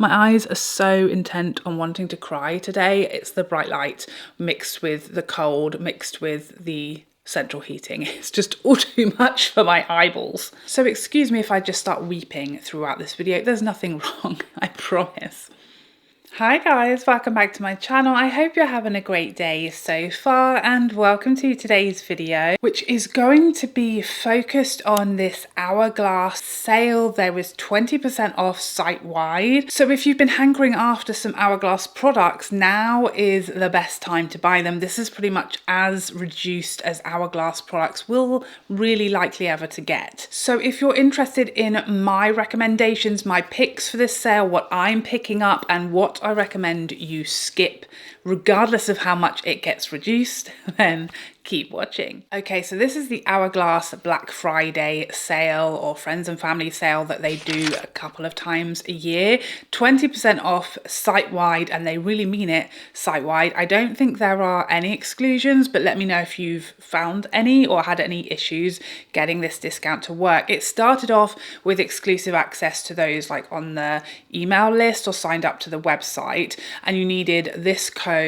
My eyes are so intent on wanting to cry today. It's the bright light mixed with the cold, mixed with the central heating. It's just all too much for my eyeballs. So excuse me if I just start weeping throughout this video. There's nothing wrong, I promise. Hi guys, welcome back to my channel. I hope you're having a great day so far and welcome to today's video, which is going to be focused on this Hourglass sale. There was 20% off site-wide. So if you've been hankering after some Hourglass products, now is the best time to buy them. This is pretty much as reduced as Hourglass products will really likely ever to get. So if you're interested in my recommendations, my picks for this sale, what I'm picking up and what I recommend you skip regardless of how much it gets reduced, then keep watching. Okay, so this is the Hourglass Black Friday sale or friends and family sale that they do a couple of times a year. 20% off site-wide, and they really mean it site-wide. I don't think there are any exclusions, but let me know if you've found any or had any issues getting this discount to work. It started off with exclusive access to those like on the email list or signed up to the website, and you needed this code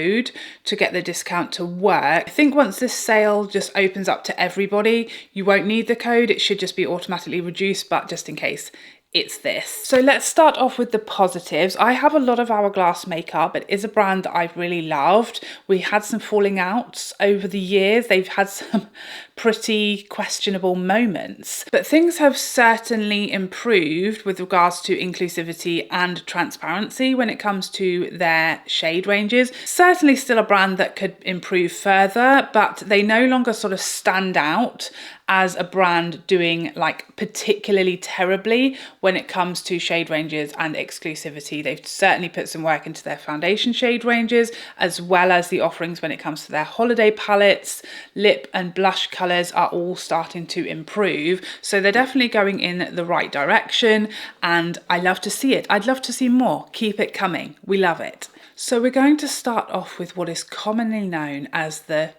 to get the discount to work. I think once this sale just opens up to everybody, you won't need the code. It should just be automatically reduced, but just in case, it's this. So let's start off with the positives. I have a lot of Hourglass makeup. It is a brand that I've really loved. We had some falling outs over the years. They've had some pretty questionable moments, but things have certainly improved with regards to inclusivity and transparency when it comes to their shade ranges. Certainly still a brand that could improve further, but they no longer sort of stand out as a brand doing like particularly terribly when it comes to shade ranges and exclusivity. They've certainly put some work into their foundation shade ranges, as well as the offerings when it comes to their holiday palettes. Lip and blush colours are all starting to improve. So they're definitely going in the right direction, and I love to see it. I'd love to see more. Keep it coming. We love it. So we're going to start off with what is commonly known as the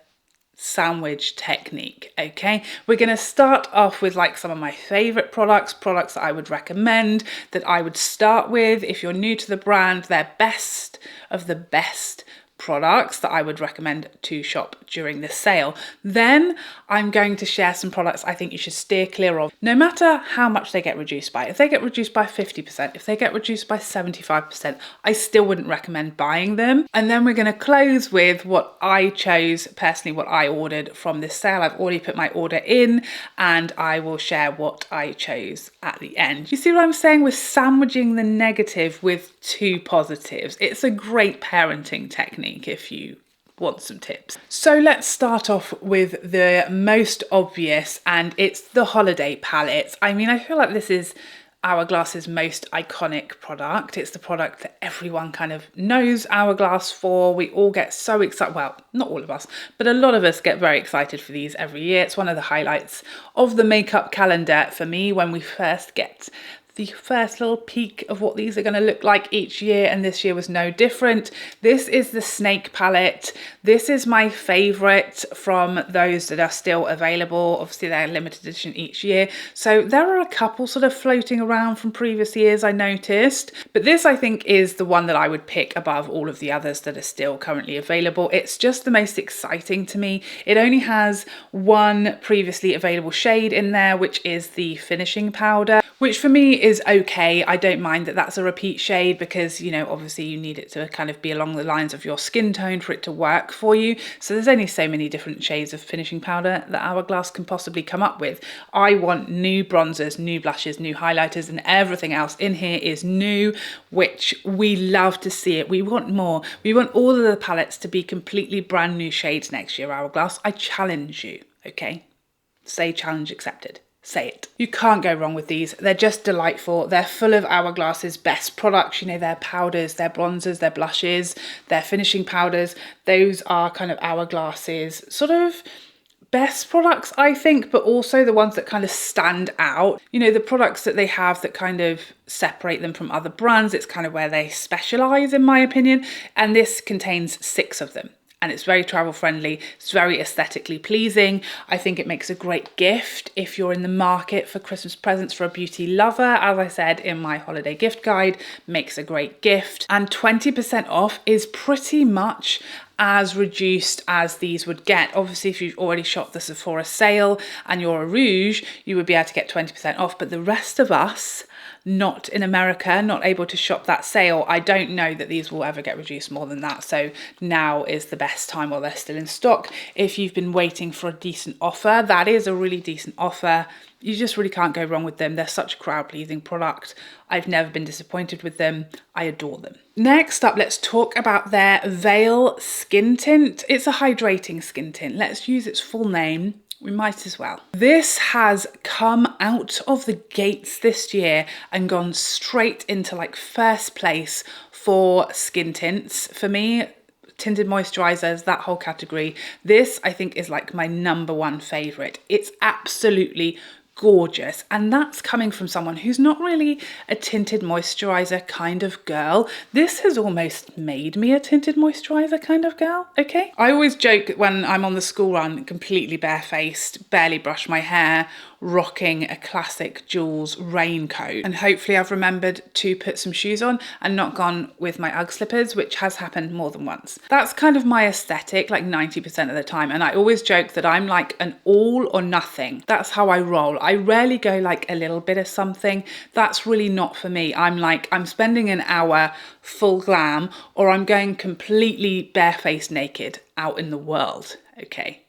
sandwich technique. Okay, we're going to start off with like some of my favorite products that I would recommend, that I would start with if you're new to the brand. They're best of the best products that I would recommend to shop during this sale. Then I'm going to share some products I think you should steer clear of, no matter how much they get reduced by. If they get reduced by 50%, if they get reduced by 75%, I still wouldn't recommend buying them. And then we're going to close with what I chose personally, what I ordered from this sale. I've already put my order in, and I will share what I chose at the end. You see what I'm saying? We're sandwiching the negative with two positives. It's a great parenting technique if you want some tips. So let's start off with the most obvious, and it's the holiday palettes. I mean, I feel like this is Hourglass's most iconic product. It's the product that everyone kind of knows Hourglass for. We all get so excited, well, not all of us, but a lot of us get very excited for these every year. It's one of the highlights of the makeup calendar for me when we first get the first little peek of what these are going to look like each year, and this year was no different. This is the Snake palette. This is my favorite from those that are still available. Obviously they're limited edition each year, so there are a couple sort of floating around from previous years I noticed, but this I think is the one that I would pick above all of the others that are still currently available. It's just the most exciting to me. It only has one previously available shade in there, which is the finishing powder, which for me is okay. I don't mind that that's a repeat shade because, you know, obviously you need it to kind of be along the lines of your skin tone for it to work for you. So there's only so many different shades of finishing powder that Hourglass can possibly come up with. I want new bronzers, new blushes, new highlighters, and everything else in here is new, which we love to see it. We want more. We want all of the palettes to be completely brand new shades next year, Hourglass. I challenge you, okay? Say challenge accepted. Say it. You can't go wrong with these. They're just delightful. They're full of Hourglass's best products. You know, their powders, their bronzers, their blushes, their finishing powders. Those are kind of Hourglass's sort of best products, I think, but also the ones that kind of stand out. You know, the products that they have that kind of separate them from other brands. It's kind of where they specialize, in my opinion. And this contains 6 of them. and it's very travel friendly. It's very aesthetically pleasing. I think it makes a great gift if you're in the market for Christmas presents for a beauty lover. As I said in my holiday gift guide, makes a great gift. And 20% off is pretty much as reduced as these would get. Obviously, if you've already shopped the Sephora sale and you're a Rouge, you would be able to get 20% off. But the rest of us, not in America, not able to shop that sale, I don't know that these will ever get reduced more than that. So now is the best time while they're still in stock. If you've been waiting for a decent offer, that is a really decent offer. You just really can't go wrong with them. They're such a crowd-pleasing product. I've never been disappointed with them. I adore them. Next up, let's talk about their Veil Skin Tint. It's a hydrating skin tint. Let's use its full name. We might as well. This has come out of the gates this year and gone straight into like first place for skin tints. For me, tinted moisturizers, that whole category. This, I think, is like my #1 favorite. It's absolutely gorgeous, and that's coming from someone who's not really a tinted moisturizer kind of girl. This has almost made me a tinted moisturizer kind of girl, okay? I always joke when I'm on the school run, completely barefaced, barely brush my hair, rocking a classic Jules raincoat, and hopefully I've remembered to put some shoes on and not gone with my Ugg slippers, which has happened more than once. That's kind of my aesthetic, like 90% of the time, and I always joke that I'm like an all or nothing. That's how I roll. I rarely go like a little bit of something. That's really not for me. I'm like, I'm spending an hour full glam, or I'm going completely barefaced naked out in the world, okay?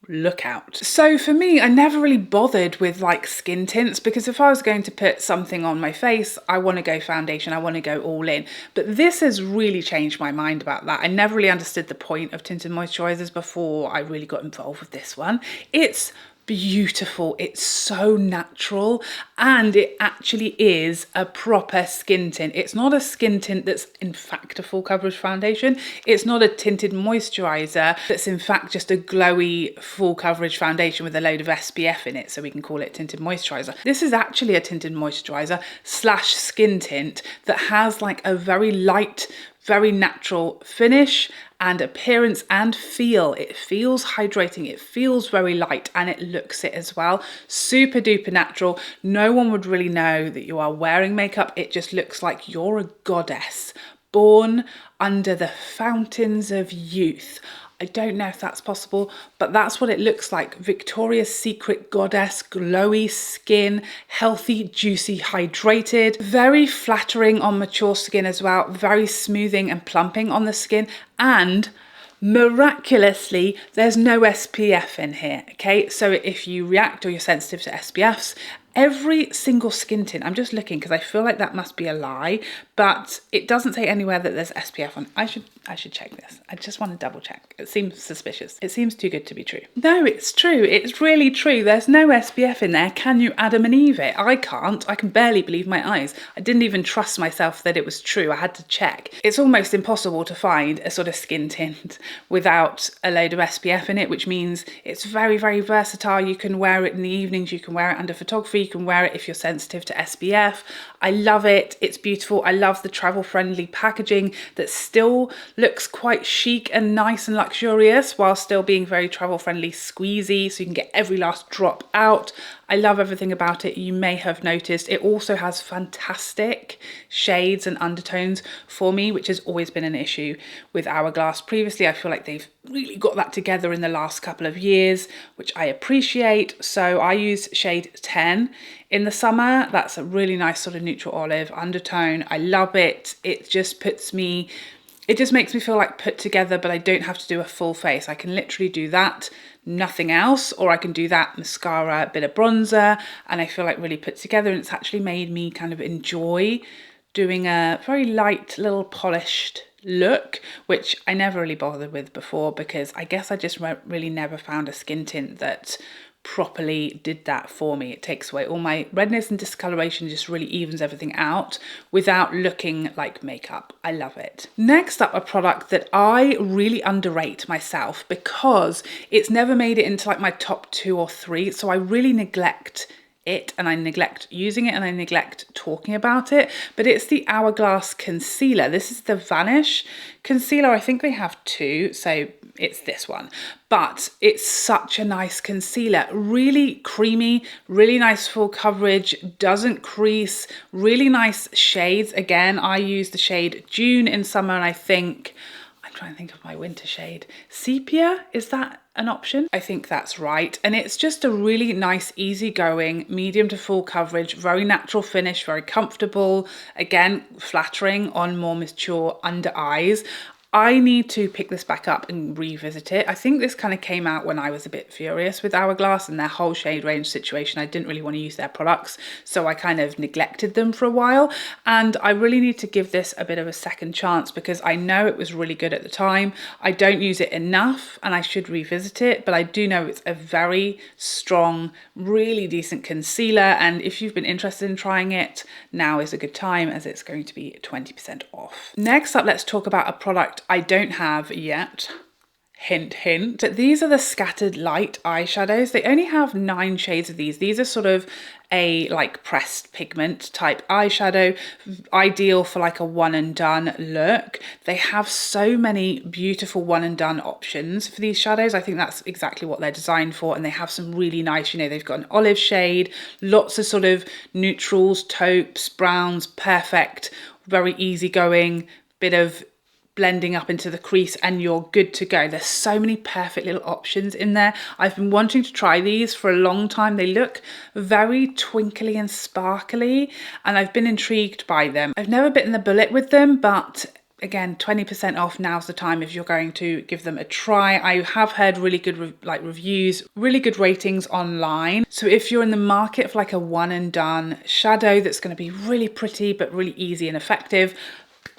Look out. So for me, I never really bothered with like skin tints, because if I was going to put something on my face, I want to go foundation, I want to go all in. But this has really changed my mind about that. I never really understood the point of tinted moisturizers before I really got involved with this one. It's beautiful, it's so natural, and it actually is a proper skin tint. It's not a skin tint that's in fact a full coverage foundation. It's not a tinted moisturizer that's in fact just a glowy full coverage foundation with a load of SPF in it, so we can call it tinted moisturizer. This is actually a tinted moisturizer slash skin tint that has like a very light, very natural finish and appearance and feel. It feels hydrating, it feels very light, and it looks it as well. Super duper natural. No one would really know that you are wearing makeup. It just looks like you're a goddess born under the fountains of youth. I don't know if that's possible, but that's what it looks like. Victoria's Secret goddess, glowy skin, healthy, juicy, hydrated, very flattering on mature skin as well, very smoothing and plumping on the skin, and miraculously, there's no SPF in here, okay? So if you react or you're sensitive to SPFs, every single skin tint, I'm just looking because I feel like that must be a lie, but it doesn't say anywhere that there's SPF on. I should check this. I just want to double check. It seems suspicious. It seems too good to be true. No, it's true. It's really true. There's no SPF in there. Can you Adam and Eve it? I can't. I can barely believe my eyes. I didn't even trust myself that it was true. I had to check. It's almost impossible to find a sort of skin tint without a load of SPF in it, which means it's very, very versatile. You can wear it in the evenings. You can wear it under photography. You can wear it if you're sensitive to SPF. I love it. It's beautiful. I love the travel friendly packaging that still looks quite chic and nice and luxurious while still being very travel friendly, squeezy, so you can get every last drop out. I love everything about it. You may have noticed it also has fantastic shades and undertones for me, which has always been an issue with Hourglass. Previously, I feel like they've really got that together in the last couple of years, which I appreciate. So I use shade 10 in the summer. That's a really nice sort of neutral olive undertone. I love it. It just makes me feel like put together, but I don't have to do a full face. I can literally do that, nothing else, or I can do that, mascara, a bit of bronzer, and I feel like really put together. And it's actually made me kind of enjoy doing a very light little polished look, which I never really bothered with before, because I guess I just really never found a skin tint that properly did that for me. It takes away all my redness and discoloration, just really evens everything out without looking like makeup. I love it. Next up, a product that I really underrate myself because it's never made it into like my top 2 or 3, so I really neglect it, and I neglect using it, and I neglect talking about it, but it's the Hourglass concealer. This is the Vanish concealer. I think they have 2, so it's this one. But it's such a nice concealer, really creamy, really nice full coverage, doesn't crease, really nice shades. Again, I use the shade June in summer, and I think, I'm trying to think of my winter shade. Sepia, is that an option? I think that's right. And it's just a really nice, easygoing, medium to full coverage, very natural finish, very comfortable. Again, flattering on more mature under eyes. I need to pick this back up and revisit it. I think this kind of came out when I was a bit furious with Hourglass and their whole shade range situation. I didn't really want to use their products, so I kind of neglected them for a while. And I really need to give this a bit of a second chance because I know it was really good at the time. I don't use it enough and I should revisit it, but I do know it's a very strong, really decent concealer. And if you've been interested in trying it, now is a good time as it's going to be 20% off. Next up, let's talk about a product I don't have yet. Hint, hint. These are the Scattered Light eyeshadows. They only have 9 shades of these. These are sort of a like pressed pigment type eyeshadow, ideal for like a one and done look. They have so many beautiful one and done options for these shadows. I think that's exactly what they're designed for. And they have some really nice, you know, they've got an olive shade, lots of sort of neutrals, taupes, browns, perfect, very easygoing, bit of blending up into the crease, and you're good to go. There's so many perfect little options in there. I've been wanting to try these for a long time. They look very twinkly and sparkly, and I've been intrigued by them. I've never bitten the bullet with them, but again, 20% off, now's the time if you're going to give them a try. I have heard really good reviews, really good ratings online. So if you're in the market for like a one and done shadow that's going to be really pretty but really easy and effective,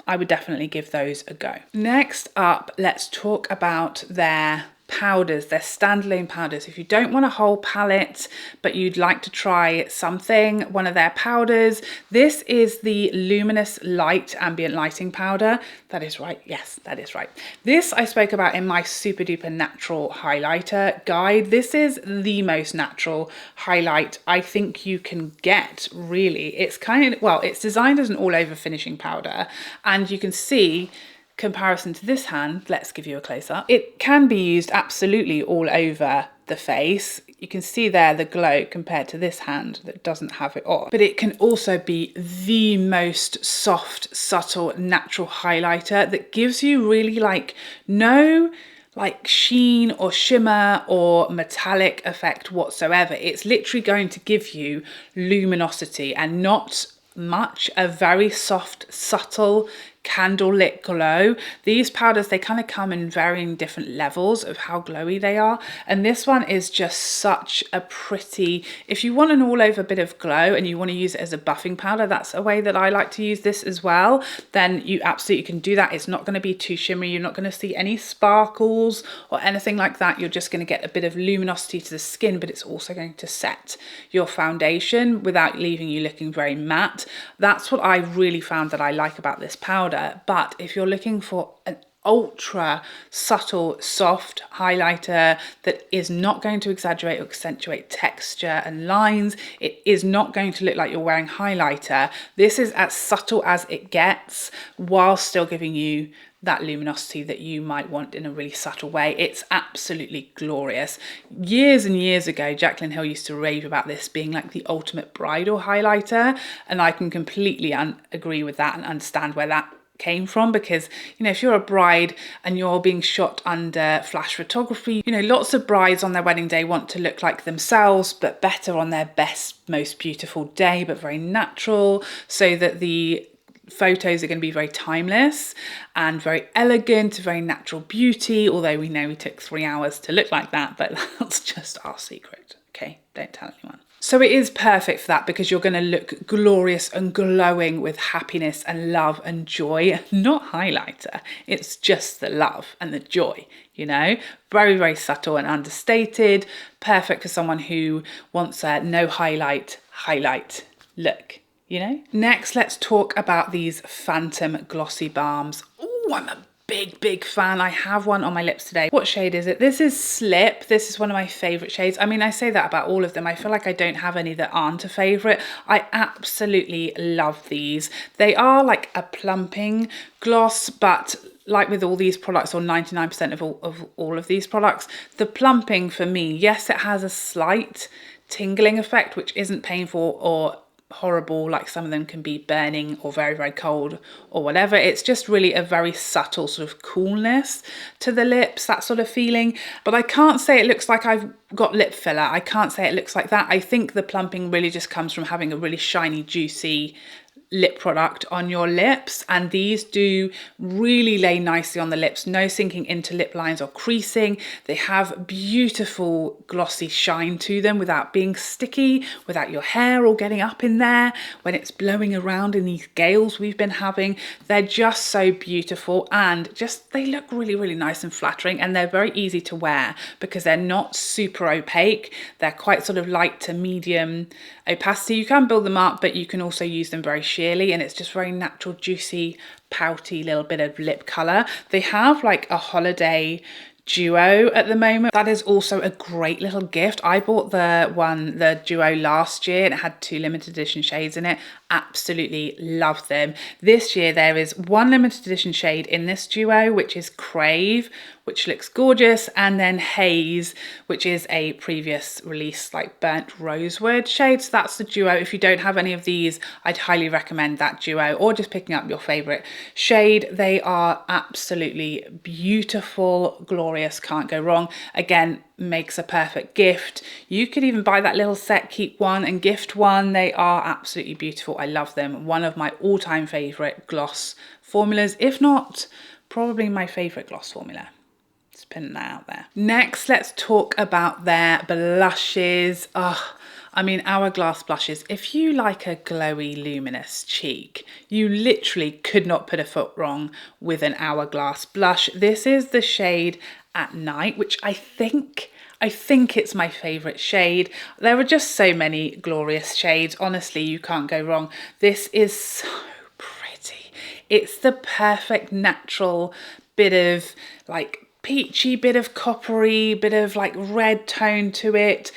I would definitely give those a go. Next up, let's talk about their powders, their standalone powders. If you don't want a whole palette, but you'd like to try something, one of their powders, this is the Luminous Light Ambient Lighting Powder. That is right. Yes, that is right. This I spoke about in my super duper natural highlighter guide. This is the most natural highlight I think you can get, really. It's kind of, well, it's designed as an all over finishing powder, and you can see comparison to this hand, let's give you a close-up. It can be used absolutely all over the face. You can see there the glow compared to this hand that doesn't have it on. But it can also be the most soft, subtle, natural highlighter that gives you really like no like sheen or shimmer or metallic effect whatsoever. It's literally going to give you luminosity and not much, a very soft, subtle, candlelit glow. These powders, they kind of come in varying different levels of how glowy they are, and this one is just such a pretty, if you want an all over bit of glow and you want to use it as a buffing powder, that's a way that I like to use this as well, then you absolutely can do that. It's not going to be too shimmery, you're not going to see any sparkles or anything like that. You're just going to get a bit of luminosity to the skin, but it's also going to set your foundation without leaving you looking very matte. That's what I really found that I like about this powder. But if you're looking for an ultra subtle, soft highlighter that is not going to exaggerate or accentuate texture and lines, it is not going to look like you're wearing highlighter, this is as subtle as it gets while still giving you that luminosity that you might want in a really subtle way. It's absolutely glorious. Years and years ago, Jaclyn Hill used to rave about this being like the ultimate bridal highlighter, and I can completely agree with that and understand where that came from, because you know, if you're a bride and you're being shot under flash photography, you know, lots of brides on their wedding day want to look like themselves but better on their best, most beautiful day, but very natural, so that the photos are going to be very timeless and very elegant, very natural beauty, although we know we took 3 hours to look like that, but that's just our secret. Okay, don't tell anyone. So it is perfect for that, because you're going to look glorious and glowing with happiness and love and joy, not highlighter. It's just the love and the joy, you know, very, very subtle and understated, perfect for someone who wants a no highlight look, you know. Next, let's talk about these Phantom glossy balms. Oh, I'm a big fan. I have one on my lips today. What shade is it? This is Slip. lip. This is one of my favourite shades. I mean, I say that about all of them. I feel like I don't have any that aren't a favourite. I absolutely love these. They are like a plumping gloss, but like with all these products, or 99% of all of these products, the plumping for me, yes, it has a slight tingling effect, which isn't painful or horrible like some of them can be, burning or very, very cold or whatever. It's just really a very subtle sort of coolness to the lips, that sort of feeling. But I can't say it looks like I've got lip filler. I can't say it looks like that. I think the plumping really just comes from having a really shiny, juicy lip product on your lips, and these do really lay nicely on the lips, no sinking into lip lines or creasing. They have beautiful glossy shine to them without being sticky, without your hair all getting up in there when it's blowing around in these gales we've been having. They're just so beautiful, and just they look really, really nice and flattering, and they're very easy to wear because they're not super opaque. They're quite sort of light to medium opacity. You can build them up, but you can also use them very sheerly, and it's just very natural, juicy, pouty little bit of lip colour. They have like a holiday duo at the moment. That is also a great little gift. I bought the duo last year, and it had 2 limited edition shades in it. Absolutely love them. This year there is 1 limited edition shade in this duo, which is Crave, which looks gorgeous, and then Haze, which is a previous release like burnt rosewood shade. So that's the duo. If you don't have any of these, I'd highly recommend that duo, or just picking up your favorite shade. They are absolutely beautiful, glorious, can't go wrong. Again, makes a perfect gift. You could even buy that little set, keep one and gift one. They are absolutely beautiful. I love them. One of my all-time favorite gloss formulas, if not probably my favorite gloss formula. Just putting that out there. Next, let's talk about their blushes. I mean, Hourglass blushes. If you like a glowy, luminous cheek, you literally could not put a foot wrong with an Hourglass blush. This is the shade At Night, which I think it's my favorite shade. There are just so many glorious shades. Honestly, you can't go wrong. This is so pretty. It's the perfect natural bit of like peachy, bit of coppery, bit of like red tone to it.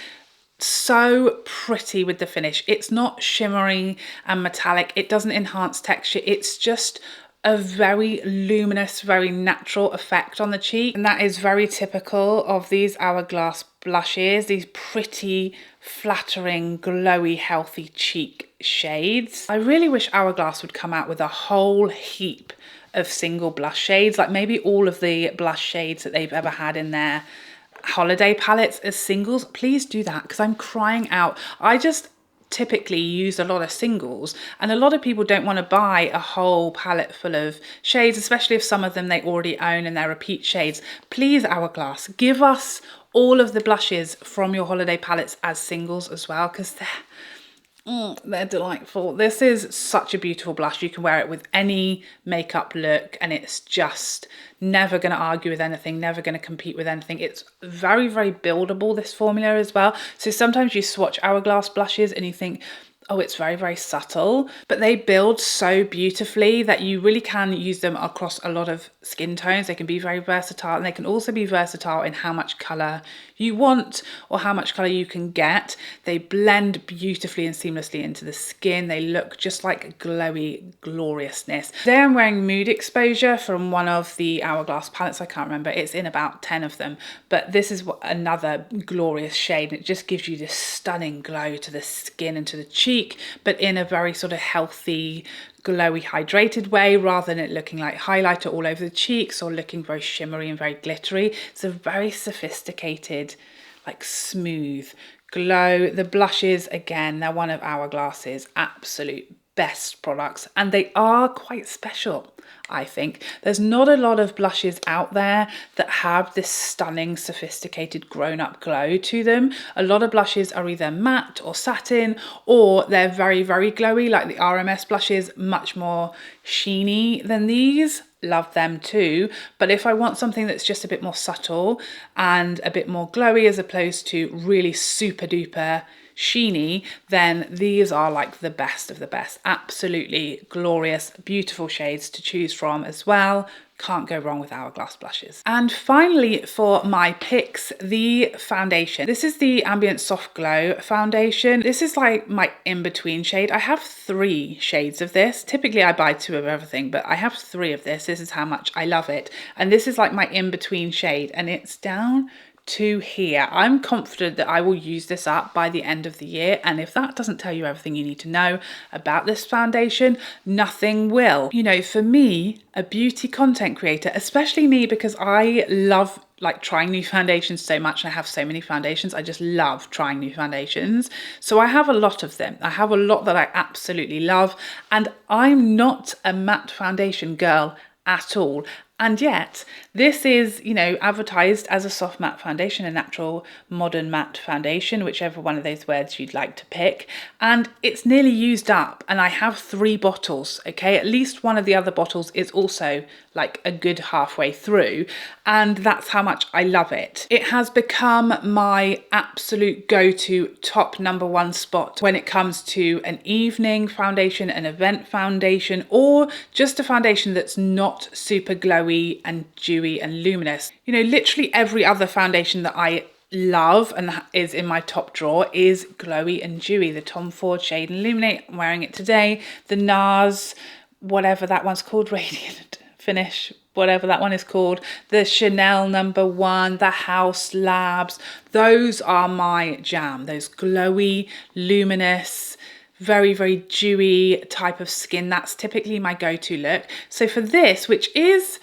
So pretty with the finish. It's not shimmery and metallic. It doesn't enhance texture. It's just a very luminous, very natural effect on the cheek. And that is very typical of these Hourglass blushes, these pretty, flattering, glowy, healthy cheek shades. I really wish Hourglass would come out with a whole heap of single blush shades, like maybe all of the blush shades that they've ever had in their holiday palettes as singles. Please do that, because I'm crying out. I just typically use a lot of singles, and a lot of people don't want to buy a whole palette full of shades, especially if some of them they already own and they're repeat shades. Please, Hourglass, give us all of the blushes from your holiday palettes as singles as well, because they're delightful. This is such a beautiful blush. You can wear it with any makeup look, and it's just never going to argue with anything, never going to compete with anything. It's very, very buildable, this formula as well. So sometimes you swatch Hourglass blushes and you think, oh, it's very, very subtle, but they build so beautifully that you really can use them across a lot of skin tones. They can be very versatile, and they can also be versatile in how much colour you want or how much colour you can get. They blend beautifully and seamlessly into the skin. They look just like glowy gloriousness. Today I'm wearing Mood Exposure from one of the Hourglass palettes. I can't remember. It's in about 10 of them, but this is another glorious shade. It just gives you this stunning glow to the skin and to the cheek, but in a very sort of healthy, glowy, hydrated way, rather than it looking like highlighter all over the cheeks or looking very shimmery and very glittery. It's a very sophisticated, like smooth glow. The blushes, again, they're one of Hourglass's absolute best products, and they are quite special. I think there's not a lot of blushes out there that have this stunning, sophisticated, grown-up glow to them. A lot of blushes are either matte or satin, or they're very, very glowy, like the RMS blushes, much more sheeny than these. Love them too. But if I want something that's just a bit more subtle and a bit more glowy, as opposed to really super duper sheeny, then these are like the best of the best. Absolutely glorious, beautiful shades to choose from as well. Can't go wrong with Hourglass blushes. And finally, for my picks, the foundation. This is the Ambient Soft Glow foundation. This is like my in-between shade. I have 3 shades of this. Typically I buy 2 of everything, but I have 3 of this. This is how much I love it. And this is like my in-between shade, and it's down to here. I'm confident that I will use this up by the end of the year, and if that doesn't tell you everything you need to know about this foundation, nothing will. You know, for me, a beauty content creator, especially me, because I love like trying new foundations so much, and I have so many foundations, I just love trying new foundations. So I have a lot of them. I have a lot that I absolutely love, and I'm not a matte foundation girl at all. And yet this is, you know, advertised as a soft matte foundation, a natural modern matte foundation, whichever one of those words you'd like to pick. And it's nearly used up, and I have 3 bottles, okay? At least one of the other bottles is also like a good halfway through, and that's how much I love it. It has become my absolute go-to top #1 spot when it comes to an evening foundation, an event foundation, or just a foundation that's not super glowy and dewy and luminous. You know, literally every other foundation that I love and is in my top drawer is glowy and dewy. The Tom Ford shade Illuminate, I'm wearing it today. The NARS, whatever that one's called, Radiant Finish, whatever that one is called. The Chanel #1, the House Labs, those are my jam. Those glowy, luminous, very, very dewy type of skin. That's typically my go-to look. So for this, which is,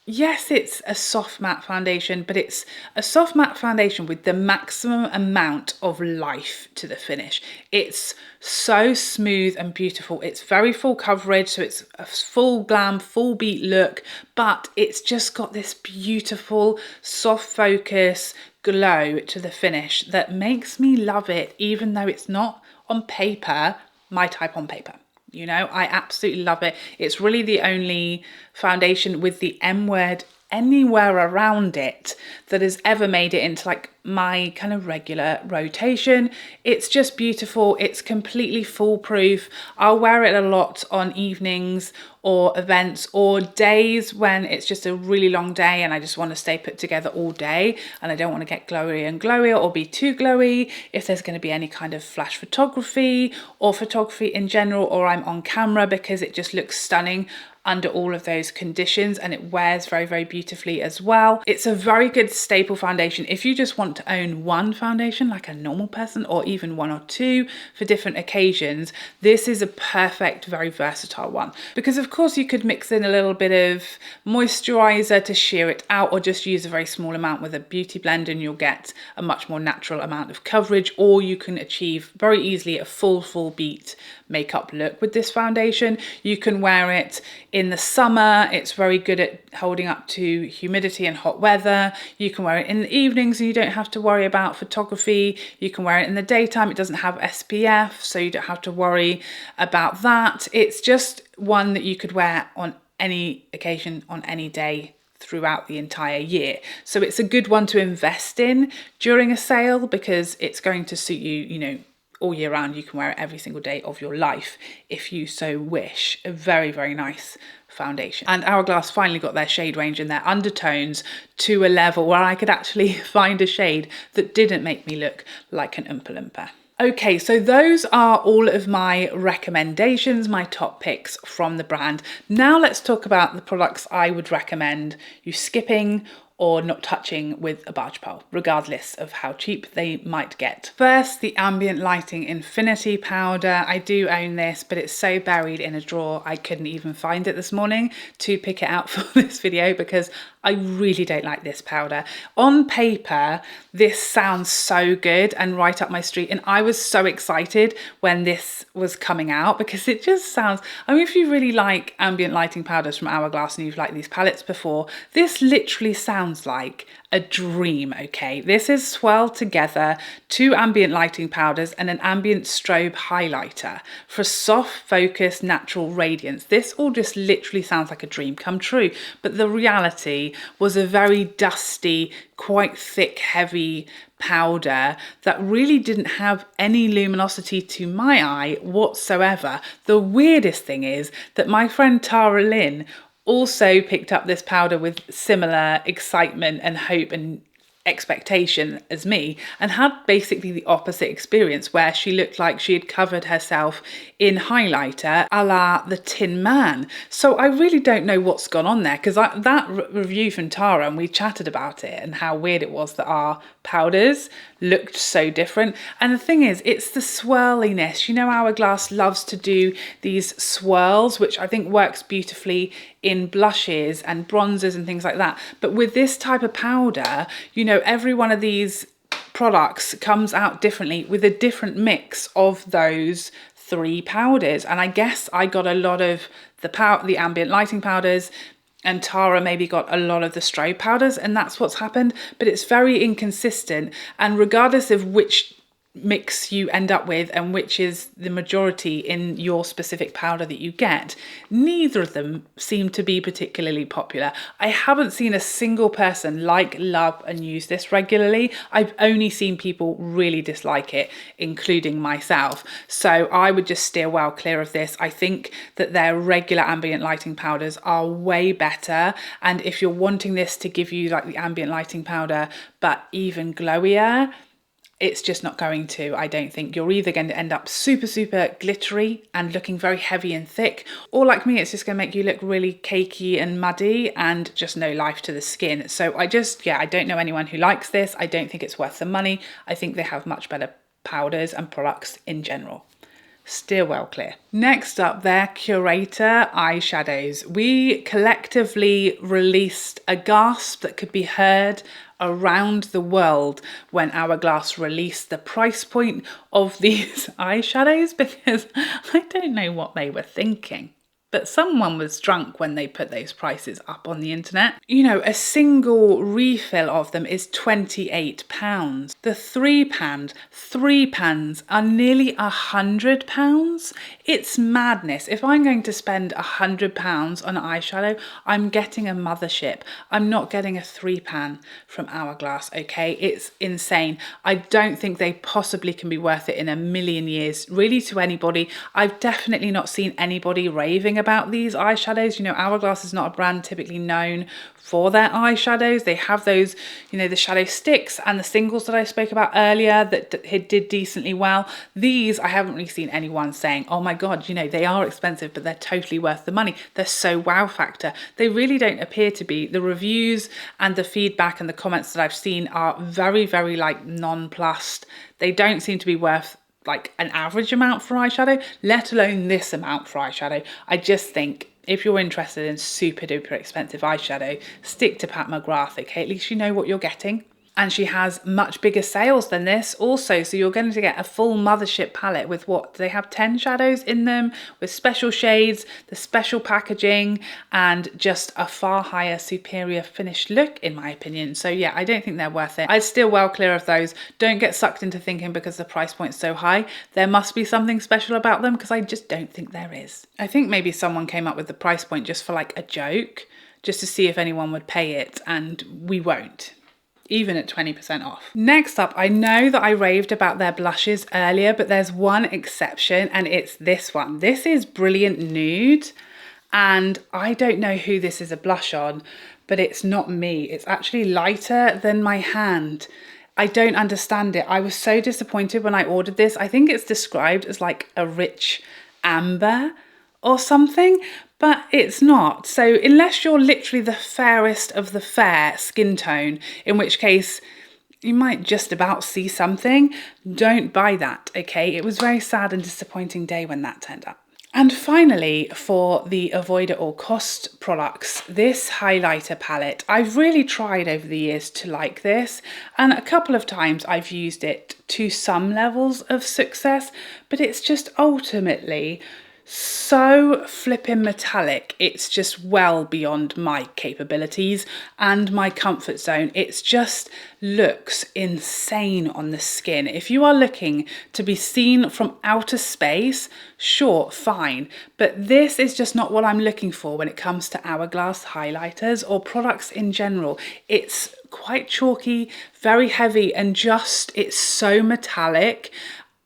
yes, it's a soft matte foundation, but it's a soft matte foundation with the maximum amount of life to the finish. It's so smooth and beautiful. It's very full coverage, so it's a full glam, full beat look, but it's just got this beautiful soft focus glow to the finish that makes me love it, even though it's not on paper my type on paper. You know, I absolutely love it. It's really the only foundation with the M word anywhere around it that has ever made it into like my kind of regular rotation. It's just beautiful. It's completely foolproof. I'll wear it a lot on evenings or events or days when it's just a really long day and I just want to stay put together all day and I don't want to get glowier and glowier or be too glowy. If there's going to be any kind of flash photography or photography in general, or I'm on camera, because it just looks stunning under all of those conditions, and it wears very, very beautifully as well. It's a very good staple foundation if you just want to own one foundation like a normal person, or even 1 or 2 for different occasions. This is a perfect, very versatile one, because of course you could mix in a little bit of moisturizer to sheer it out, or just use a very small amount with a beauty blend and you'll get a much more natural amount of coverage, or you can achieve very easily a full beat makeup look with this foundation. You can wear it in the summer. It's very good at holding up to humidity and hot weather. You can wear it in the evenings and you don't have to worry about photography. You can wear it in the daytime. It doesn't have SPF, so you don't have to worry about that. It's just one that you could wear on any occasion, on any day, throughout the entire year. So it's a good one to invest in during a sale, because it's going to suit you, you know, all year round. You can wear it every single day of your life if you so wish. A very, very nice foundation. And Hourglass finally got their shade range and their undertones to a level where I could actually find a shade that didn't make me look like an Oompa Loompa. Okay, so those are all of my recommendations, my top picks from the brand. Now let's talk about the products I would recommend you skipping or not touching with a barge pole, regardless of how cheap they might get. First, the Ambient Lighting Infinity powder. I do own this, but it's so buried in a drawer I couldn't even find it this morning to pick it out for this video, because I really don't like this powder. On paper, this sounds so good and right up my street, and I was so excited when this was coming out, because it just sounds, I mean, if you really like ambient lighting powders from Hourglass and you've liked these palettes before, this literally sounds like a dream, okay? This is swirled together 2 ambient lighting powders and an ambient strobe highlighter for soft focus natural radiance. This all just literally sounds like a dream come true, but the reality Infinity was a very dusty, quite thick, heavy powder that really didn't have any luminosity to my eye whatsoever. The weirdest thing is that my friend Tara Lynn also picked up this powder with similar excitement and hope and expectation as me, and had basically the opposite experience, where she looked like she had covered herself in highlighter a la the Tin Man. So I really don't know what's gone on there, because that review from Tara, and we chatted about it and how weird it was that our powders looked so different. And the thing is, it's the swirliness. You know, Hourglass loves to do these swirls, which I think works beautifully in blushes and bronzers and things like that. But with this type of powder, you know, every one of these products comes out differently with a different mix of those three powders. And I guess I got a lot of the ambient lighting powders, and Tara maybe got a lot of the strobe powders, and that's what's happened. But it's very inconsistent, and regardless of which mix you end up with and which is the majority in your specific powder that you get, neither of them seem to be particularly popular. I haven't seen a single person like, love and use this regularly. I've only seen people really dislike it, including myself. So I would just steer well clear of this. I think that their regular ambient lighting powders are way better, and if you're wanting this to give you like the ambient lighting powder but even glowier, it's just not going to. I don't think. You're either going to end up super, super glittery and looking very heavy and thick, or like me, it's just going to make you look really cakey and muddy and just no life to the skin. So I don't know anyone who likes this. I don't think it's worth the money. I think they have much better powders and products in general. Steer well clear. Next up, their Curator eyeshadows. We collectively released a gasp that could be heard around the world when Hourglass released the price point of these eyeshadows, because I don't know what they were thinking. But someone was drunk when they put those prices up on the internet. You know, a single refill of them is £28. The three pans are nearly £100. It's madness. If I'm going to spend £100 on eyeshadow, I'm getting a mothership. I'm not getting a 3-pan from Hourglass, okay? It's insane. I don't think they possibly can be worth it in a million years, really, to anybody. I've definitely not seen anybody raving about these eyeshadows. You know, Hourglass is not a brand typically known for their eyeshadows. They have those, you know, the shadow sticks and the singles that I spoke about earlier that did decently well. These, I haven't really seen anyone saying, oh my God, you know, they are expensive, but they're totally worth the money. They're so wow factor. They really don't appear to be. The reviews and the feedback and the comments that I've seen are very, very like nonplussed. They don't seem to be worth like an average amount for eyeshadow, let alone this amount for eyeshadow. I just think if you're interested in super duper expensive eyeshadow, stick to Pat McGrath, okay? At least you know what you're getting. And she has much bigger sales than this also. So you're going to get a full mothership palette with what? They have 10 shadows in them with special shades, the special packaging, and just a far higher, superior finished look, in my opinion. So yeah, I don't think they're worth it. I'd steer well clear of those. Don't get sucked into thinking because the price point's so high, there must be something special about them, because I just don't think there is. I think maybe someone came up with the price point just for like a joke, just to see if anyone would pay it, and we won't, even at 20% off. Next up, I know that I raved about their blushes earlier, but there's one exception, and it's this one. This is Brilliant Nude, and I don't know who this is a blush on, but it's not me. It's actually lighter than my hand. I don't understand it. I was so disappointed when I ordered this. I think it's described as like a rich amber or something, but it's not. So unless you're literally the fairest of the fair skin tone, in which case you might just about see something, don't buy that, okay? It was a very sad and disappointing day when that turned up. And finally, for the avoid at all cost products, this highlighter palette. I've really tried over the years to like this, and a couple of times I've used it to some levels of success, but it's just ultimately so flippin' metallic. It's just well beyond my capabilities and my comfort zone. It's just looks insane on the skin. If you are looking to be seen from outer space, sure, fine. But this is just not what I'm looking for when it comes to Hourglass highlighters or products in general. It's quite chalky, very heavy, and just, it's so metallic.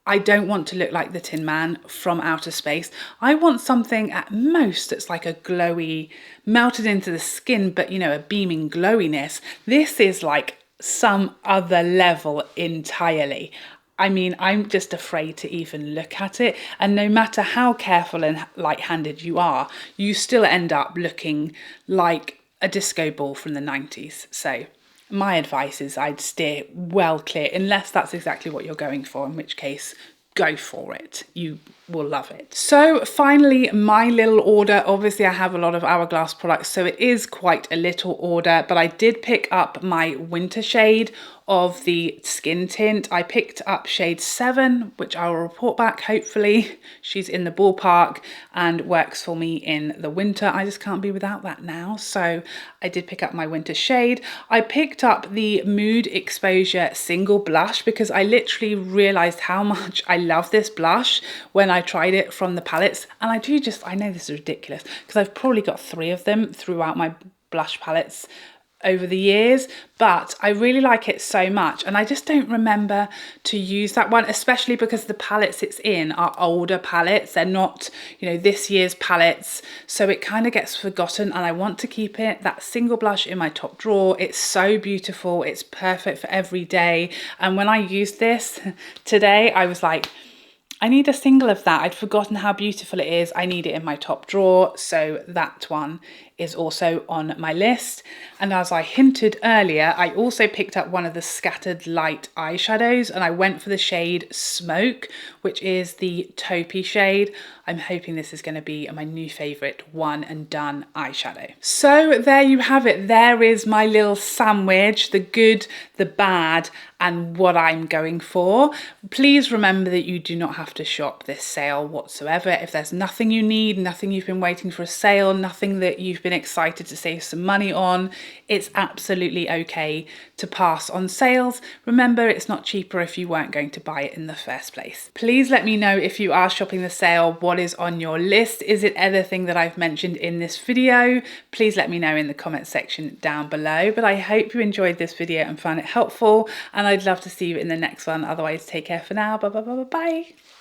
I don't want to look like the Tin Man from outer space. I want something at most that's like a glowy, melted into the skin, but you know, a beaming glowiness. This is like some other level entirely. I mean, I'm just afraid to even look at it. And no matter how careful and light-handed you are, you still end up looking like a disco ball from the 90s. So my advice is I'd steer well clear, unless that's exactly what you're going for, in which case go for it. You will love it. So finally, my little order. Obviously I have a lot of Hourglass products, so it is quite a little order, but I did pick up my winter shade of the skin tint. I picked up shade 7, which I will report back hopefully. She's in the ballpark and works for me in the winter. I just can't be without that now. So I did pick up my winter shade. I picked up the Mood Exposure single blush because I literally realized how much I love this blush when I tried it from the palettes. And I know this is ridiculous because I've probably got 3 of them throughout my blush palettes over the years, but I really like it so much, and I just don't remember to use that one, especially because the palettes it's in are older palettes. They're not, you know, this year's palettes, so it kind of gets forgotten, and I want to keep it, that single blush, in my top drawer. It's so beautiful. It's perfect for every day, and when I used this today, I was like, I need a single of that. I'd forgotten how beautiful it is. I need it in my top drawer. So that one is also on my list. And as I hinted earlier, I also picked up one of the Scattered Light eyeshadows, and I went for the shade Smoke, which is the taupey shade. I'm hoping this is going to be my new favourite one and done eyeshadow. So there you have it. There is my little sandwich, the good, the bad, and what I'm going for. Please remember that you do not have to shop this sale whatsoever. If there's nothing you need, nothing you've been waiting for a sale, nothing that you've been excited to save some money on, it's absolutely okay to pass on sales. Remember, it's not cheaper if you weren't going to buy it in the first place. Please let me know if you are shopping the sale, what is on your list. Is it anything that I've mentioned in this video? Please let me know in the comment section down below. But I hope you enjoyed this video and found it helpful, and I'd love to see you in the next one. Otherwise, take care for now. Bye bye bye bye bye.